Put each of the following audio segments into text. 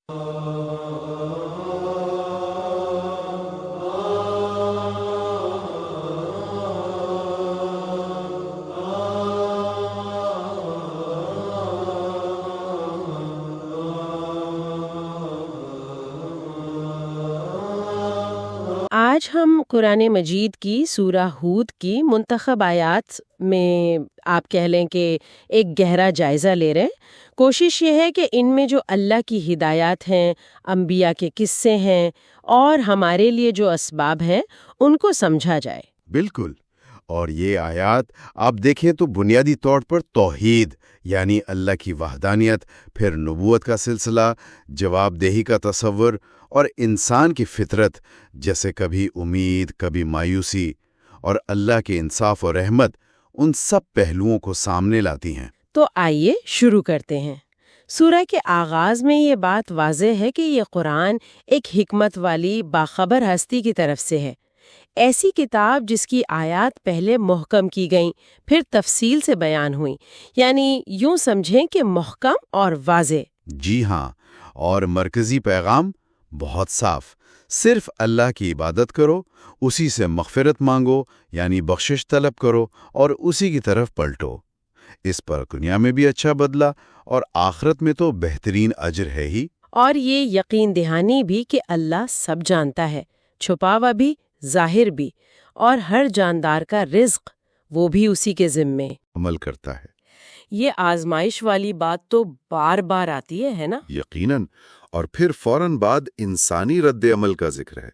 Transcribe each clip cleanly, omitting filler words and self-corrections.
آج ہم قرآن مجید کی سورہ ہود کی منتخب آیات میں آپ کہہ لیں کہ ایک گہرا جائزہ لے رہے ہیں۔ کوشش یہ ہے کہ ان میں جو اللہ کی ہدایات ہیں، انبیاء کے قصے ہیں اور ہمارے لیے جو اسباب ہیں ان کو سمجھا جائے۔ بالکل، اور یہ آیات آپ دیکھیں تو بنیادی طور پر توحید یعنی اللہ کی وحدانیت، پھر نبوت کا سلسلہ، جواب دہی کا تصور اور انسان کی فطرت جیسے کبھی امید، کبھی مایوسی اور اللہ کے انصاف اور رحمت، ان سب پہلوؤں کو سامنے لاتی ہیں۔ تو آئیے شروع کرتے ہیں۔ سورہ کے آغاز میں یہ بات واضح ہے کہ یہ قرآن ایک حکمت والی باخبر ہستی کی طرف سے ہے، ایسی کتاب جس کی آیات پہلے محکم کی گئیں، پھر تفصیل سے بیان ہوئیں، یعنی یوں سمجھیں کہ محکم اور واضح۔ جی ہاں، اور مرکزی پیغام بہت صاف، صرف اللہ کی عبادت کرو، اسی سے مغفرت مانگو یعنی بخشش طلب کرو اور اسی کی طرف پلٹو۔ اس پر دنیا میں بھی اچھا بدلہ اور آخرت میں تو بہترین اجر ہے ہی۔ اور یہ یقین دہانی بھی کہ اللہ سب جانتا ہے، چھپا ہوا بھی، ظاہر بھی، اور ہر جاندار کا رزق وہ بھی اسی کے ذمے عمل کرتا ہے۔ یہ آزمائش والی بات تو بار بار آتی ہے نا؟ یقیناً، اور پھر فوراً بعد انسانی رد عمل کا ذکر ہے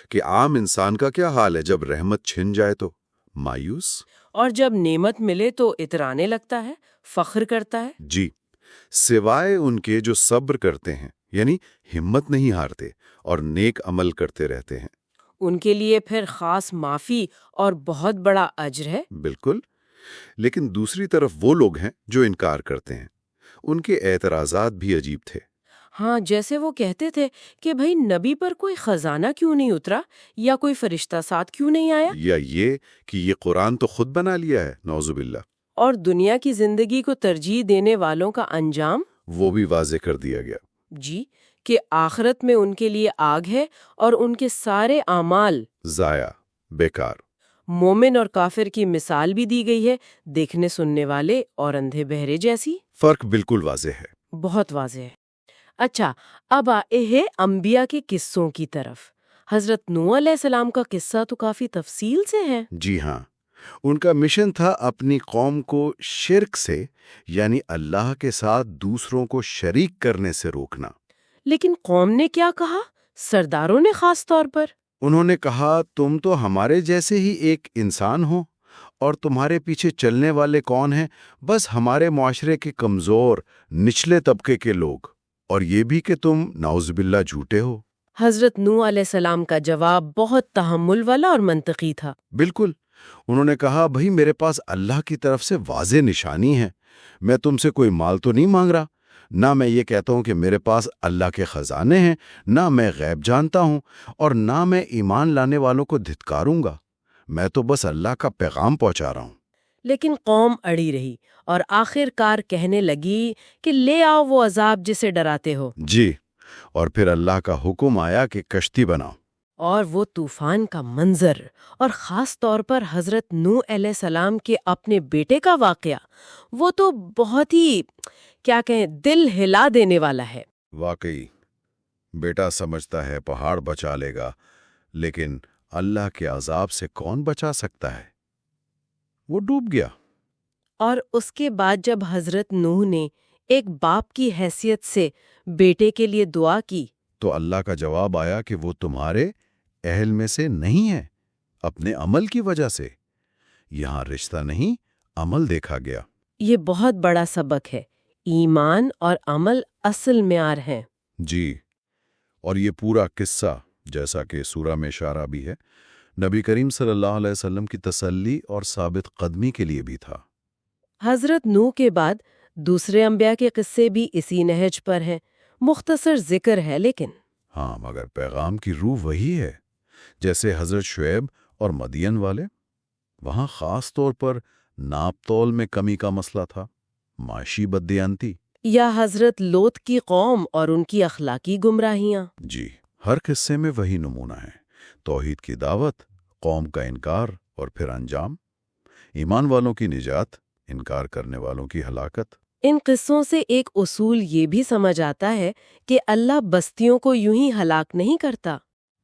کہ عام انسان کا کیا حال ہے جب رحمت چھن جائے تو مایوس، اور جب نعمت ملے تو اترانے لگتا ہے، فخر کرتا ہے۔ جی، سوائے ان کے جو صبر کرتے ہیں، یعنی ہمت نہیں ہارتے اور نیک عمل کرتے رہتے ہیں، ان کے لیے پھر خاص معافی اور بہت بڑا اجر ہے۔ بالکل۔ لیکن دوسری طرف وہ لوگ ہیں جو انکار کرتے ہیں، ان کے اعتراضات بھی عجیب تھے۔ ہاں، جیسے وہ کہتے تھے کہ بھئی نبی پر کوئی خزانہ کیوں نہیں اترا یا کوئی فرشتہ ساتھ کیوں نہیں آیا، یا یہ کہ یہ قرآن تو خود بنا لیا ہے، نعوذ باللہ۔ اور دنیا کی زندگی کو ترجیح دینے والوں کا انجام وہ بھی واضح کر دیا گیا۔ جی، کہ آخرت میں ان کے لیے آگ ہے اور ان کے سارے اعمال ضائع، بیکار۔ مومن اور کافر کی مثال بھی دی گئی ہے، دیکھنے سننے والے اور اندھے بہرے جیسی۔ فرق بالکل واضح ہے۔ بہت واضح ہے۔ اچھا، اب آئے ہیں انبیاء کے قصوں کی طرف۔ حضرت نوح علیہ السلام کا قصہ تو کافی تفصیل سے ہے۔ جی ہاں، ان کا مشن تھا اپنی قوم کو شرک سے یعنی اللہ کے ساتھ دوسروں کو شریک کرنے سے روکنا۔ لیکن قوم نے کیا کہا؟ سرداروں نے خاص طور پر انہوں نے کہا تم تو ہمارے جیسے ہی ایک انسان ہو اور تمہارے پیچھے چلنے والے کون ہیں؟ بس ہمارے معاشرے کے کمزور نچلے طبقے کے لوگ، اور یہ بھی کہ تم نعوذ باللہ جھوٹے ہو۔ حضرت نوح علیہ السلام کا جواب بہت تحمل والا اور منطقی تھا۔ بالکل، انہوں نے کہا بھئی میرے پاس اللہ کی طرف سے واضح نشانی ہے، میں تم سے کوئی مال تو نہیں مانگ رہا، نہ میں یہ کہتا ہوں کہ میرے پاس اللہ کے خزانے ہیں، نہ میں غیب جانتا ہوں، اور نہ میں ایمان لانے والوں کو دھتکاروں گا، میں تو بس اللہ کا پیغام پہنچا رہا ہوں۔ لیکن قوم اڑی رہی اور آخر کار کہنے لگی کہ لے آؤ وہ عذاب جسے ڈراتے ہو۔ جی، اور پھر اللہ کا حکم آیا کہ کشتی بناؤ۔ اور وہ طوفان کا منظر، اور خاص طور پر حضرت نوح علیہ السلام کے اپنے بیٹے کا واقعہ، وہ تو بہت ہی کیا کہیں دل ہلا دینے والا ہے۔ واقعی، بیٹا سمجھتا ہے پہاڑ بچا لے گا، لیکن اللہ کے عذاب سے کون بچا سکتا ہے؟ وہ ڈوب گیا۔ اور اس کے بعد جب حضرت نوح نے ایک باپ کی حیثیت سے بیٹے کے لیے دعا کی تو اللہ کا جواب آیا کہ وہ تمہارے اہل میں سے نہیں ہے، اپنے عمل کی وجہ سے۔ یہاں رشتہ نہیں، عمل دیکھا گیا۔ یہ بہت بڑا سبق ہے، ایمان اور عمل اصل معیار ہیں۔ جی، اور یہ پورا قصہ جیسا کہ سورہ میں اشارہ بھی ہے، نبی کریم صلی اللہ علیہ وسلم کی تسلی اور ثابت قدمی کے لیے بھی تھا۔ حضرت نوح کے بعد دوسرے انبیاء کے قصے بھی اسی نہج پر ہیں، مختصر ذکر ہے لیکن ہاں، مگر پیغام کی روح وہی ہے۔ جیسے حضرت شعیب اور مدین والے، وہاں خاص طور پر ناپ تول میں کمی کا مسئلہ تھا، معاشی بددیانتی۔ یا حضرت لوط کی قوم اور ان کی اخلاقی گمراہیاں؟ جی، ہر قصے میں وہی نمونہ ہے، توحید کی دعوت، قوم کا انکار اور پھر انجام، ایمان والوں کی نجات، انکار کرنے والوں کی ہلاکت۔ ان قصوں سے ایک اصول یہ بھی سمجھ آتا ہے کہ اللہ بستیوں کو یوں ہی ہلاک نہیں کرتا۔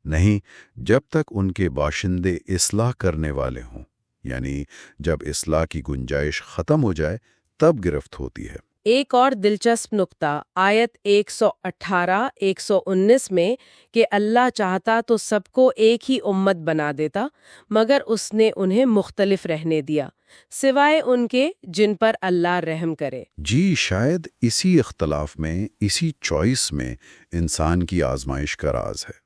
نہیں، جب تک ان کے باشندے اصلاح کرنے والے ہوں، یعنی جب اصلاح کی گنجائش ختم ہو جائے تب گرفت ہوتی ہے۔ ایک اور دلچسپ نقطہ آیت 118-119 میں کہ اللہ چاہتا تو سب کو ایک ہی امت بنا دیتا، مگر اس نے انہیں مختلف رہنے دیا، سوائے ان کے جن پر اللہ رحم کرے۔ جی، شاید اسی اختلاف میں، اسی چوائس میں انسان کی آزمائش کا راز ہے۔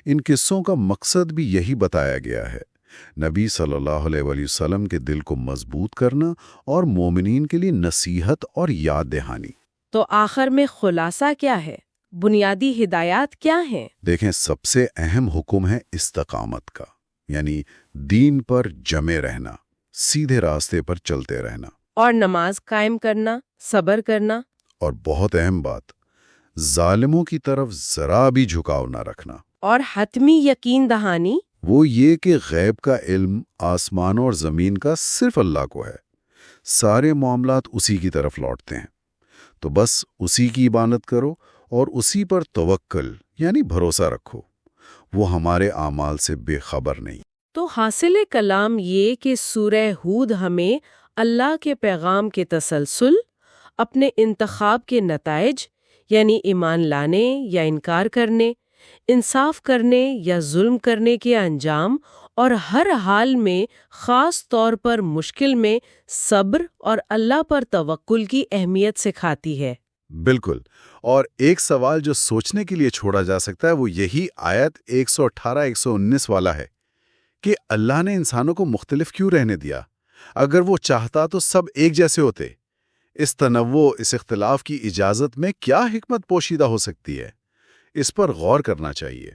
ان قصوں کا مقصد بھی یہی بتایا گیا ہے، نبی صلی اللہ علیہ وآلہ وسلم کے دل کو مضبوط کرنا اور مومنین کے لیے نصیحت اور یاد دہانی۔ تو آخر میں خلاصہ کیا ہے؟ بنیادی ہدایات کیا ہیں؟ دیکھیں، سب سے اہم حکم ہے استقامت کا، یعنی دین پر جمے رہنا، سیدھے راستے پر چلتے رہنا، اور نماز قائم کرنا، صبر کرنا، اور بہت اہم بات، ظالموں کی طرف ذرا بھی جھکاؤ نہ رکھنا۔ اور حتمی یقین دہانی، وہ یہ کہ غیب کا علم آسمانوں اور زمین کا صرف اللہ کو ہے، سارے معاملات اسی کی طرف لوٹتے ہیں، تو بس اسی کی عبادت کرو اور اسی پر توکل یعنی بھروسہ رکھو، وہ ہمارے اعمال سے بے خبر نہیں۔ تو حاصل کلام یہ کہ سورہ ہود ہمیں اللہ کے پیغام کے تسلسل، اپنے انتخاب کے نتائج یعنی ایمان لانے یا انکار کرنے، انصاف کرنے یا ظلم کرنے کے انجام، اور ہر حال میں خاص طور پر مشکل میں صبر اور اللہ پر توکل کی اہمیت سکھاتی ہے۔ بالکل، اور ایک سوال جو سوچنے کے لیے چھوڑا جا سکتا ہے وہ یہی آیت 118-119 والا ہے کہ اللہ نے انسانوں کو مختلف کیوں رہنے دیا؟ اگر وہ چاہتا تو سب ایک جیسے ہوتے۔ اس تنوع، اس اختلاف کی اجازت میں کیا حکمت پوشیدہ ہو سکتی ہے؟ اس پر غور کرنا چاہیے۔